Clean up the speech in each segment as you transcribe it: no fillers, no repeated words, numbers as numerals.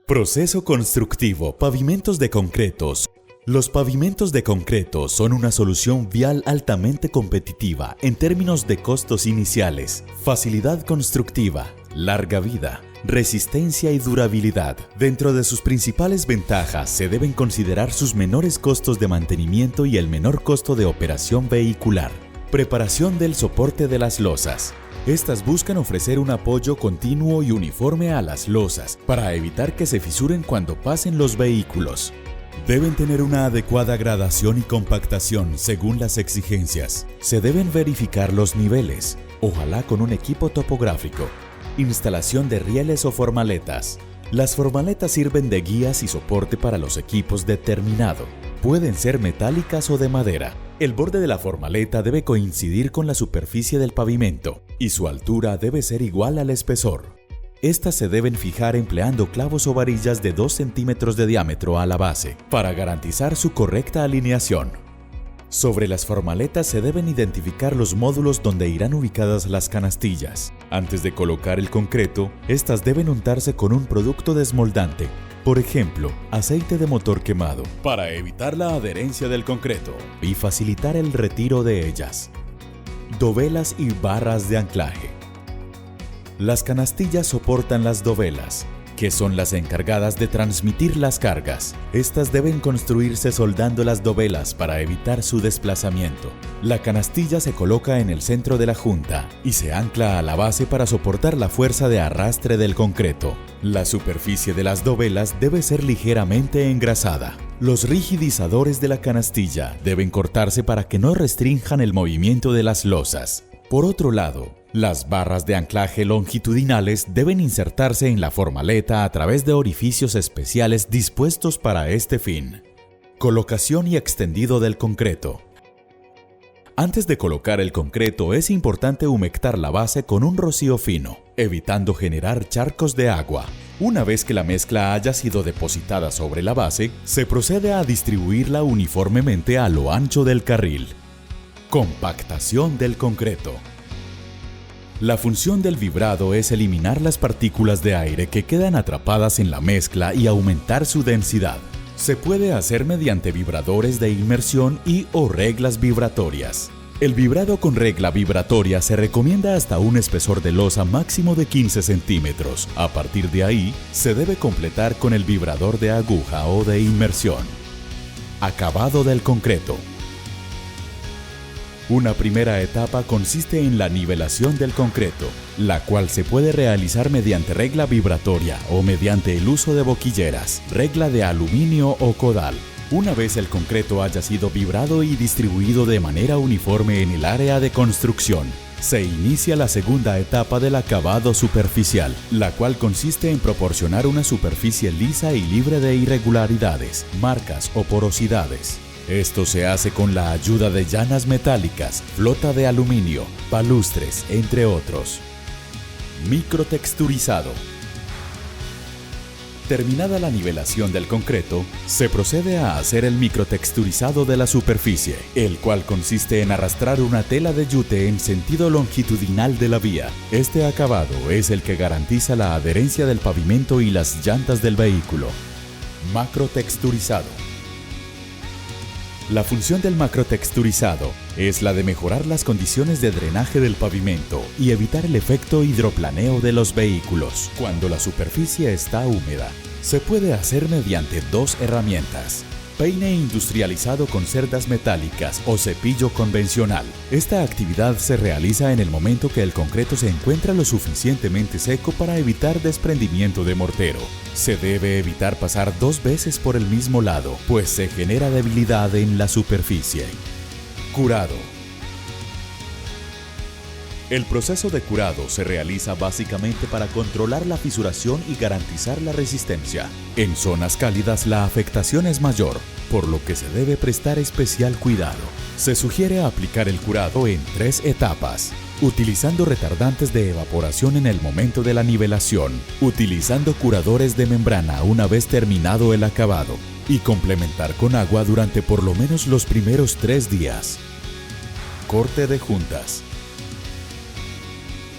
Proceso constructivo, pavimentos de concretos. Los pavimentos de concreto son una solución vial altamente competitiva en términos de costos iniciales, facilidad constructiva, larga vida, resistencia y durabilidad. Dentro de sus principales ventajas se deben considerar sus menores costos de mantenimiento y el menor costo de operación vehicular. Preparación del soporte de las losas. Estas buscan ofrecer un apoyo continuo y uniforme a las losas para evitar que se fisuren cuando pasen los vehículos. Deben tener una adecuada gradación y compactación según las exigencias. Se deben verificar los niveles, ojalá con un equipo topográfico. Instalación de rieles o formaletas. Las formaletas sirven de guías y soporte para los equipos de terminado. Pueden ser metálicas o de madera. El borde de la formaleta debe coincidir con la superficie del pavimento y su altura debe ser igual al espesor. Estas se deben fijar empleando clavos o varillas de 2 centímetros de diámetro a la base para garantizar su correcta alineación. Sobre las formaletas se deben identificar los módulos donde irán ubicadas las canastillas. Antes de colocar el concreto, estas deben untarse con un producto desmoldante, por ejemplo, aceite de motor quemado, para evitar la adherencia del concreto y facilitar el retiro de ellas. Dovelas y barras de anclaje. Las canastillas soportan las dovelas, que son las encargadas de transmitir las cargas. Estas deben construirse soldando las dovelas para evitar su desplazamiento. La canastilla se coloca en el centro de la junta y se ancla a la base para soportar la fuerza de arrastre del concreto. La superficie de las dovelas debe ser ligeramente engrasada. Los rigidizadores de la canastilla deben cortarse para que no restrinjan el movimiento de las losas. Por otro lado, las barras de anclaje longitudinales deben insertarse en la formaleta a través de orificios especiales dispuestos para este fin. Colocación y extendido del concreto. Antes de colocar el concreto es importante humectar la base con un rocío fino, evitando generar charcos de agua. Una vez que la mezcla haya sido depositada sobre la base, se procede a distribuirla uniformemente a lo ancho del carril. Compactación del concreto. La función del vibrado es eliminar las partículas de aire que quedan atrapadas en la mezcla y aumentar su densidad. Se puede hacer mediante vibradores de inmersión o reglas vibratorias. El vibrado con regla vibratoria se recomienda hasta un espesor de losa máximo de 15 centímetros. A partir de ahí, se debe completar con el vibrador de aguja o de inmersión. Acabado del concreto. Una primera etapa consiste en la nivelación del concreto, la cual se puede realizar mediante regla vibratoria o mediante el uso de boquilleras, regla de aluminio o codal. Una vez el concreto haya sido vibrado y distribuido de manera uniforme en el área de construcción, se inicia la segunda etapa del acabado superficial, la cual consiste en proporcionar una superficie lisa y libre de irregularidades, marcas o porosidades. Esto se hace con la ayuda de llanas metálicas, flota de aluminio, palustres, entre otros. Microtexturizado. Terminada la nivelación del concreto, se procede a hacer el microtexturizado de la superficie, el cual consiste en arrastrar una tela de yute en sentido longitudinal de la vía. Este acabado es el que garantiza la adherencia del pavimento y las llantas del vehículo. Macrotexturizado. La función del macrotexturizado es la de mejorar las condiciones de drenaje del pavimento y evitar el efecto hidroplaneo de los vehículos. Cuando la superficie está húmeda, se puede hacer mediante 2 herramientas: peine industrializado con cerdas metálicas o cepillo convencional. Esta actividad se realiza en el momento que el concreto se encuentra lo suficientemente seco para evitar desprendimiento de mortero. Se debe evitar pasar 2 veces por el mismo lado, pues se genera debilidad en la superficie. Curado. El proceso de curado se realiza básicamente para controlar la fisuración y garantizar la resistencia. En zonas cálidas la afectación es mayor, por lo que se debe prestar especial cuidado. Se sugiere aplicar el curado en 3 etapas, utilizando retardantes de evaporación en el momento de la nivelación, utilizando curadores de membrana una vez terminado el acabado, y complementar con agua durante por lo menos los primeros 3 días. Corte de juntas.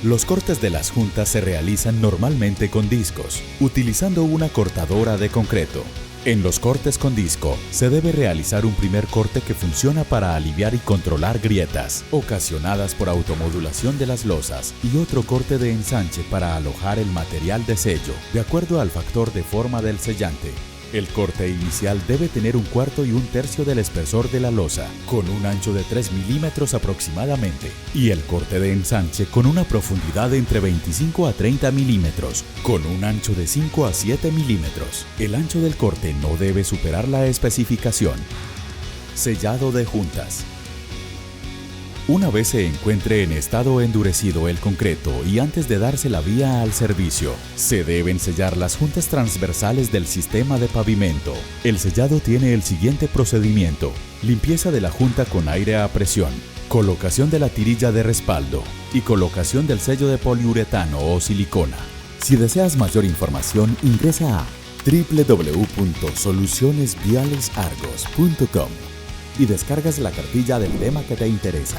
Los cortes de las juntas se realizan normalmente con discos, utilizando una cortadora de concreto. En los cortes con disco, se debe realizar un primer corte que funciona para aliviar y controlar grietas ocasionadas por automodulación de las losas y otro corte de ensanche para alojar el material de sello, de acuerdo al factor de forma del sellante. El corte inicial debe tener 1/4 y 1/3 del espesor de la losa, con un ancho de 3 milímetros aproximadamente, y el corte de ensanche con una profundidad de entre 25 a 30 milímetros, con un ancho de 5 a 7 milímetros. El ancho del corte no debe superar la especificación. Sellado de juntas. Una vez se encuentre en estado endurecido el concreto y antes de darse la vía al servicio, se deben sellar las juntas transversales del sistema de pavimento. El sellado tiene el siguiente procedimiento: limpieza de la junta con aire a presión, colocación de la tirilla de respaldo y colocación del sello de poliuretano o silicona. Si deseas mayor información, ingresa a www.solucionesvialesargos.com y descargas la cartilla del tema que te interesa.